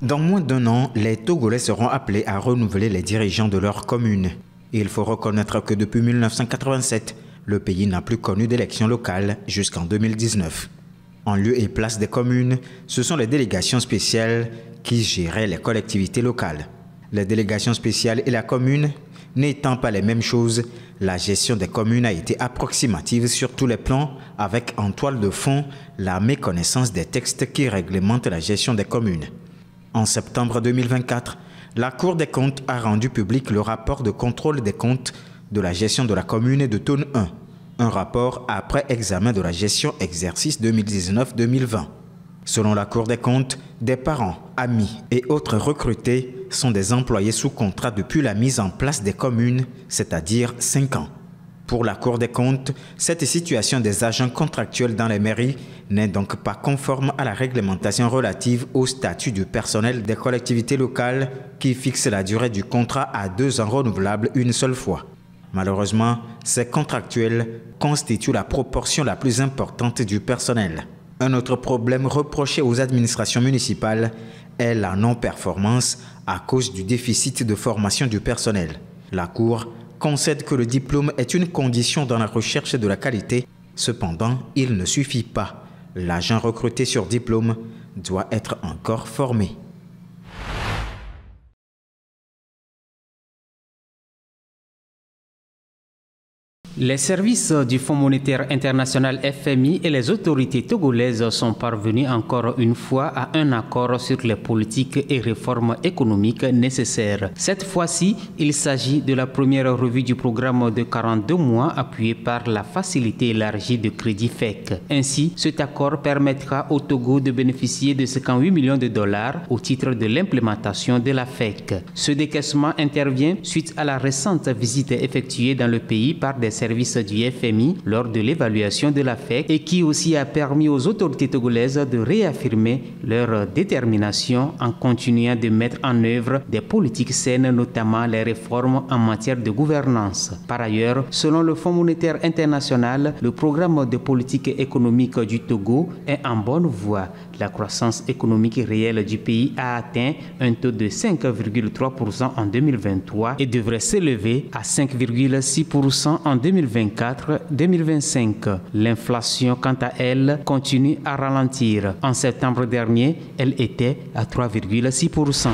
Dans moins d'un an, les Togolais seront appelés à renouveler les dirigeants de leur commune. Et il faut reconnaître que depuis 1987, le pays n'a plus connu d'élections locales jusqu'en 2019. En lieu et place des communes, ce sont les délégations spéciales qui géraient les collectivités locales. Les délégations spéciales et la commune n'étant pas les mêmes choses, la gestion des communes a été approximative sur tous les plans, avec en toile de fond la méconnaissance des textes qui réglementent la gestion des communes. En septembre 2024, la Cour des comptes a rendu public le rapport de contrôle des comptes de la gestion de la commune de Tonne 1, un rapport après examen de la gestion exercice 2019-2020. Selon la Cour des comptes, des parents, amis et autres recrutés sont des employés sous contrat depuis la mise en place des communes, c'est-à-dire 5 ans. Pour la Cour des comptes, cette situation des agents contractuels dans les mairies n'est donc pas conforme à la réglementation relative au statut du personnel des collectivités locales qui fixe la durée du contrat à 2 ans renouvelables une seule fois. Malheureusement, ces contractuels constituent la proportion la plus importante du personnel. Un autre problème reproché aux administrations municipales est la non-performance à cause du déficit de formation du personnel. La Cour concède que le diplôme est une condition dans la recherche de la qualité. Cependant, il ne suffit pas. L'agent recruté sur diplôme doit être encore formé. Les services du Fonds monétaire international FMI et les autorités togolaises sont parvenus encore une fois à un accord sur les politiques et réformes économiques nécessaires. Cette fois-ci, il s'agit de la première revue du programme de 42 mois appuyé par la facilité élargie de crédit FEC. Ainsi, cet accord permettra au Togo de bénéficier de 58 millions de dollars au titre de l'implémentation de la FEC. Ce décaissement intervient suite à la récente visite effectuée dans le pays par des services du FMI lors de l'évaluation de la FEC et qui aussi a permis aux autorités togolaises de réaffirmer leur détermination en continuant de mettre en œuvre des politiques saines, notamment les réformes en matière de gouvernance. Par ailleurs, selon le Fonds monétaire international, le programme de politique économique du Togo est en bonne voie. La croissance économique réelle du pays a atteint un taux de 5,3% en 2023 et devrait s'élever à 5,6% en 2024-2025. L'inflation, quant à elle, continue à ralentir. En septembre dernier, elle était à 3,6%.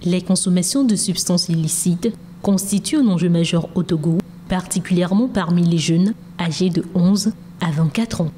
Les consommations de substances illicites constituent un enjeu majeur au Togo, particulièrement parmi les jeunes âgés de 11 à 24 ans.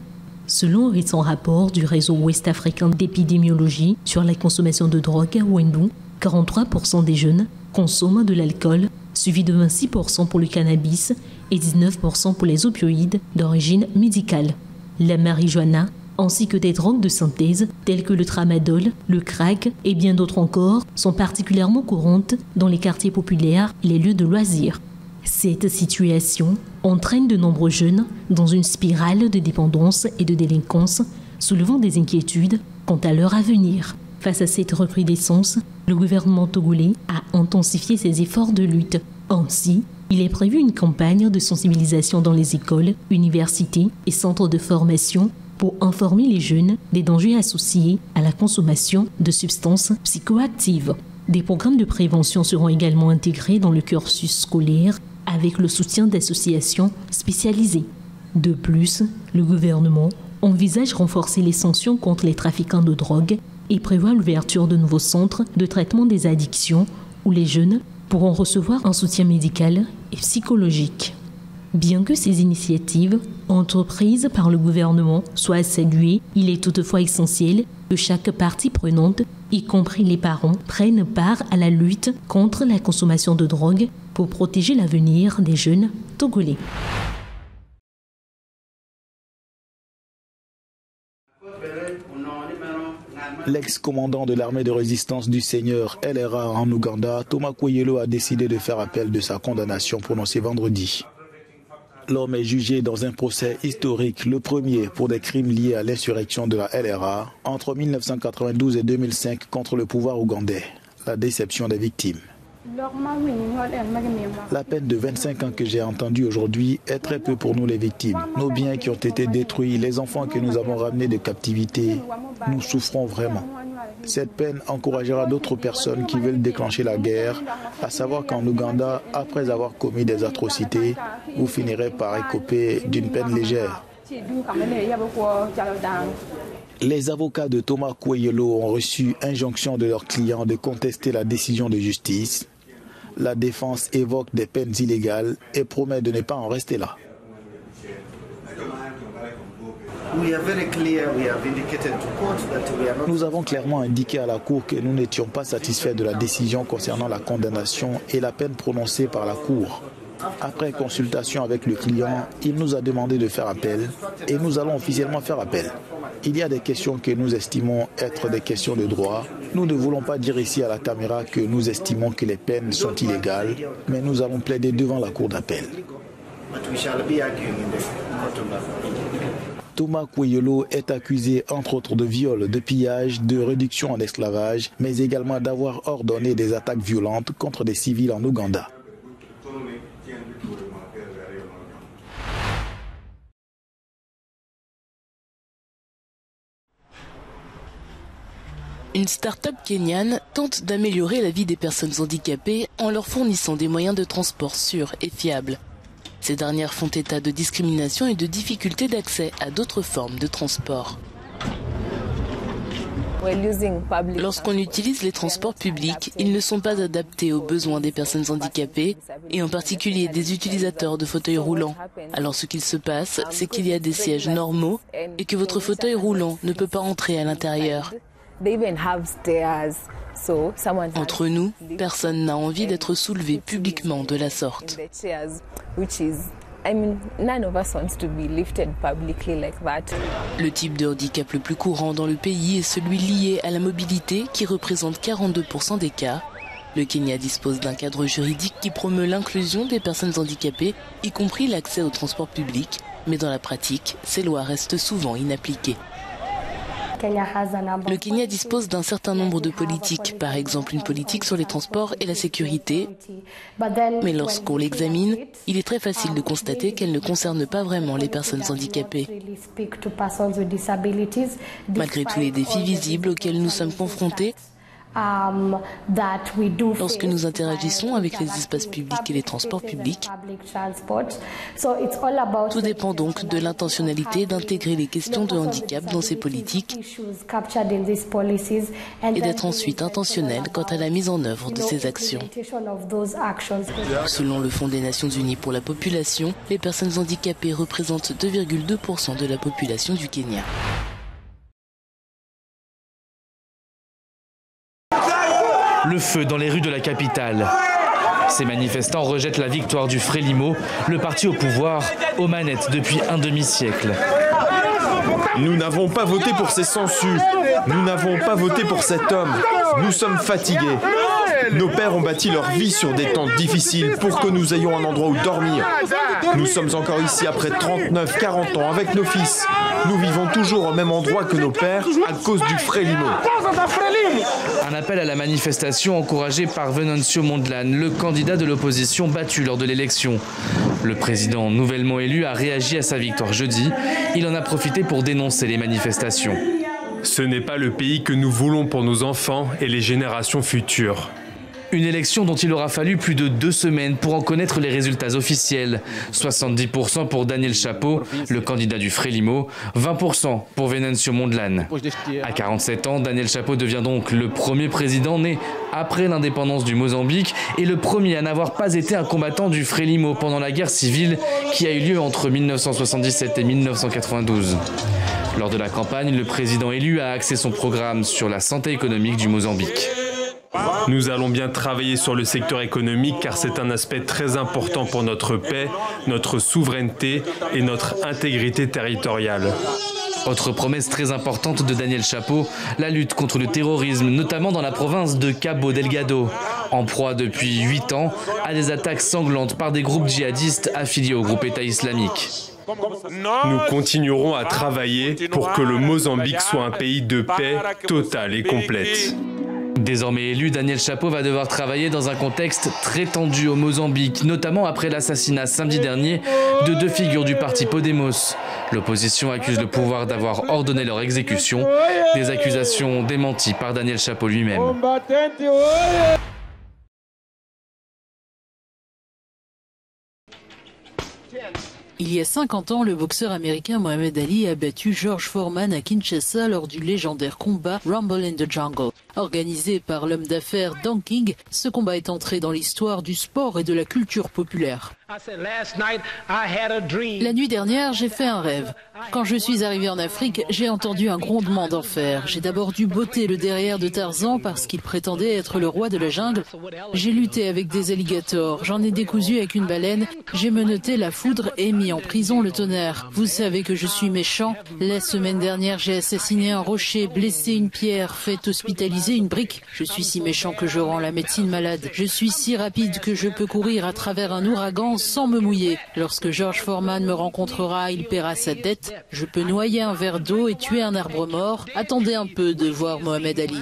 Selon un récent rapport du réseau ouest-africain d'épidémiologie sur la consommation de drogue, Wendu, 43% des jeunes consomment de l'alcool, suivi de 26% pour le cannabis et 19% pour les opioïdes d'origine médicale. La marijuana, ainsi que des drogues de synthèse telles que le tramadol, le crack et bien d'autres encore, sont particulièrement courantes dans les quartiers populaires et les lieux de loisirs. Cette situation entraîne de nombreux jeunes dans une spirale de dépendance et de délinquance, soulevant des inquiétudes quant à leur avenir. Face à cette recrudescence, le gouvernement togolais a intensifié ses efforts de lutte. Ainsi, il est prévu une campagne de sensibilisation dans les écoles, universités et centres de formation pour informer les jeunes des dangers associés à la consommation de substances psychoactives. Des programmes de prévention seront également intégrés dans le cursus scolaire avec le soutien d'associations spécialisées. De plus, le gouvernement envisage renforcer les sanctions contre les trafiquants de drogue et prévoit l'ouverture de nouveaux centres de traitement des addictions où les jeunes pourront recevoir un soutien médical et psychologique. Bien que ces initiatives, entreprises par le gouvernement, soient saluées, il est toutefois essentiel que chaque partie prenante, y compris les parents, prennent part à la lutte contre la consommation de drogue pour protéger l'avenir des jeunes togolais. L'ex-commandant de l'armée de résistance du Seigneur LRA en Ouganda, Thomas Koueyelo, a décidé de faire appel de sa condamnation prononcée vendredi. L'homme est jugé dans un procès historique, le premier pour des crimes liés à l'insurrection de la LRA entre 1992 et 2005 contre le pouvoir ougandais, la déception des victimes. La peine de 25 ans que j'ai entendue aujourd'hui est très peu pour nous les victimes. Nos biens qui ont été détruits, les enfants que nous avons ramenés de captivité, nous souffrons vraiment. Cette peine encouragera d'autres personnes qui veulent déclencher la guerre, à savoir qu'en Ouganda, après avoir commis des atrocités, vous finirez par écoper d'une peine légère. Les avocats de Thomas Kweyelo ont reçu injonction de leurs clients de contester la décision de justice. La défense évoque des peines illégales et promet de ne pas en rester là. Nous avons clairement indiqué à la Cour que nous n'étions pas satisfaits de la décision concernant la condamnation et la peine prononcée par la Cour. Après consultation avec le client, il nous a demandé de faire appel et nous allons officiellement faire appel. Il y a des questions que nous estimons être des questions de droit. Nous ne voulons pas dire ici à la caméra que nous estimons que les peines sont illégales, mais nous allons plaider devant la Cour d'appel. Thomas Kweyelo est accusé entre autres de viol, de pillage, de réduction en esclavage, mais également d'avoir ordonné des attaques violentes contre des civils en Ouganda. Une start-up kenyane tente d'améliorer la vie des personnes handicapées en leur fournissant des moyens de transport sûrs et fiables. Ces dernières font état de discrimination et de difficultés d'accès à d'autres formes de transport. Lorsqu'on utilise les transports publics, ils ne sont pas adaptés aux besoins des personnes handicapées et en particulier des utilisateurs de fauteuils roulants. Alors ce qu'il se passe, c'est qu'il y a des sièges normaux et que votre fauteuil roulant ne peut pas entrer à l'intérieur. Entre nous, personne n'a envie d'être soulevé publiquement de la sorte. Le type de handicap le plus courant dans le pays est celui lié à la mobilité qui représente 42% des cas. Le Kenya dispose d'un cadre juridique qui promeut l'inclusion des personnes handicapées, y compris l'accès au transport public, mais dans la pratique, ces lois restent souvent inappliquées. Le Kenya dispose d'un certain nombre de politiques, par exemple une politique sur les transports et la sécurité. Mais lorsqu'on l'examine, il est très facile de constater qu'elle ne concerne pas vraiment les personnes handicapées. Malgré tous les défis visibles auxquels nous sommes confrontés, lorsque nous interagissons avec les espaces publics et les transports publics, tout dépend donc de l'intentionnalité d'intégrer les questions de handicap dans ces politiques et d'être ensuite intentionnel quant à la mise en œuvre de ces actions. Selon le Fonds des Nations Unies pour la population, les personnes handicapées représentent 2,2% de la population du Kenya. Le feu dans les rues de la capitale. Ces manifestants rejettent la victoire du Frélimo, le parti au pouvoir, aux manettes depuis un demi-siècle. Nous n'avons pas voté pour ces sangsues. Nous n'avons pas voté pour cet homme. Nous sommes fatigués. Nos pères ont bâti leur vie sur des temps difficiles pour que nous ayons un endroit où dormir. Nous sommes encore ici après 39, 40 ans avec nos fils. Nous vivons toujours au même endroit que nos pères à cause du Frélimo. Un appel à la manifestation encouragé par Venancio Mondlane, le candidat de l'opposition battu lors de l'élection. Le président nouvellement élu a réagi à sa victoire jeudi. Il en a profité pour dénoncer les manifestations. Ce n'est pas le pays que nous voulons pour nos enfants et les générations futures. Une élection dont il aura fallu plus de 2 semaines pour en connaître les résultats officiels. 70% pour Daniel Chapo, le candidat du Frélimo, 20% pour Venancio Mondlane. À 47 ans, Daniel Chapo devient donc le premier président né après l'indépendance du Mozambique et le premier à n'avoir pas été un combattant du Frélimo pendant la guerre civile qui a eu lieu entre 1977 et 1992. Lors de la campagne, le président élu a axé son programme sur la santé économique du Mozambique. Nous allons bien travailler sur le secteur économique car c'est un aspect très important pour notre paix, notre souveraineté et notre intégrité territoriale. Autre promesse très importante de Daniel Chapo, la lutte contre le terrorisme, notamment dans la province de Cabo Delgado, en proie depuis 8 ans à des attaques sanglantes par des groupes djihadistes affiliés au groupe État islamique. Nous continuerons à travailler pour que le Mozambique soit un pays de paix totale et complète. Désormais élu, Daniel Chapo va devoir travailler dans un contexte très tendu au Mozambique, notamment après l'assassinat samedi dernier de 2 figures du parti Podemos. L'opposition accuse le pouvoir d'avoir ordonné leur exécution, des accusations démenties par Daniel Chapo lui-même. Il y a 50 ans, le boxeur américain Mohamed Ali a battu George Foreman à Kinshasa lors du légendaire combat Rumble in the Jungle. Organisé par l'homme d'affaires Don King, ce combat est entré dans l'histoire du sport et de la culture populaire. La nuit dernière, j'ai fait un rêve. Quand je suis arrivé en Afrique, j'ai entendu un grondement d'enfer. J'ai d'abord dû botter le derrière de Tarzan parce qu'il prétendait être le roi de la jungle. J'ai lutté avec des alligators, j'en ai décousu avec une baleine, j'ai menotté la foudre et mis en prison le tonnerre. Vous savez que je suis méchant. La semaine dernière, j'ai assassiné un rocher, blessé une pierre, fait hospitaliser une brique. Je suis si méchant que je rends la médecine malade. Je suis si rapide que je peux courir à travers un ouragan sans me mouiller. Lorsque George Foreman me rencontrera, il paiera sa dette. Je peux noyer un verre d'eau et tuer un arbre mort. Attendez un peu de voir Mohamed Ali.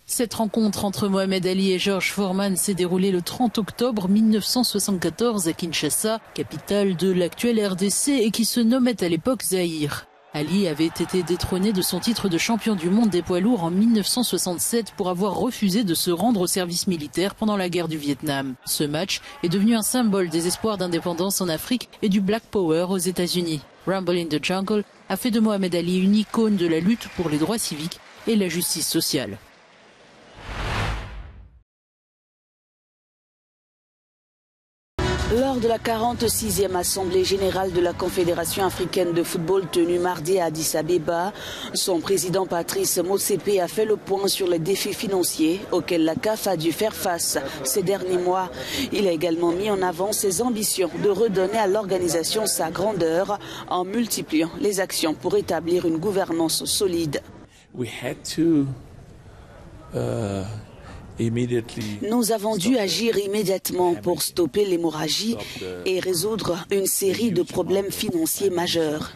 Cette rencontre entre Mohamed Ali et George Foreman s'est déroulée le 30 octobre 1974 à Kinshasa, capitale de l'actuelle RDC et qui se nommait à l'époque Zaïre. Ali avait été détrôné de son titre de champion du monde des poids lourds en 1967 pour avoir refusé de se rendre au service militaire pendant la guerre du Vietnam. Ce match est devenu un symbole des espoirs d'indépendance en Afrique et du Black Power aux États-Unis. Rumble in the Jungle a fait de Mohamed Ali une icône de la lutte pour les droits civiques et la justice sociale. Lors de la 46e Assemblée générale de la Confédération africaine de football tenue mardi à Addis Abeba, son président Patrice Motsepe a fait le point sur les défis financiers auxquels la CAF a dû faire face ces derniers mois. Il a également mis en avant ses ambitions de redonner à l'organisation sa grandeur en multipliant les actions pour établir une gouvernance solide. Nous avons dû agir immédiatement pour stopper l'hémorragie et résoudre une série de problèmes financiers majeurs.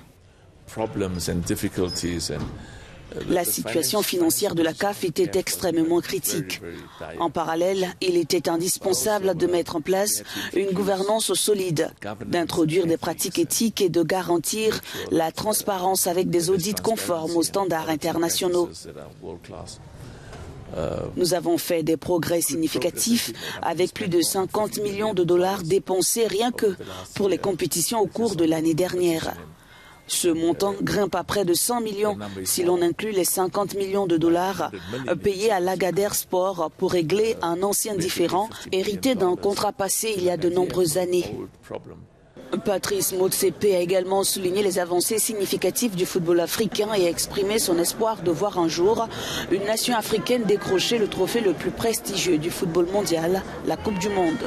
La situation financière de la CAF était extrêmement critique. En parallèle, il était indispensable de mettre en place une gouvernance solide, d'introduire des pratiques éthiques et de garantir la transparence avec des audits conformes aux standards internationaux. Nous avons fait des progrès significatifs avec plus de 50 millions de dollars dépensés rien que pour les compétitions au cours de l'année dernière. Ce montant grimpe à près de 100 millions si l'on inclut les 50 millions de dollars payés à l'Agadir Sport pour régler un ancien différend hérité d'un contrat passé il y a de nombreuses années. Patrice Motsepe a également souligné les avancées significatives du football africain et exprimé son espoir de voir un jour une nation africaine décrocher le trophée le plus prestigieux du football mondial, la Coupe du Monde.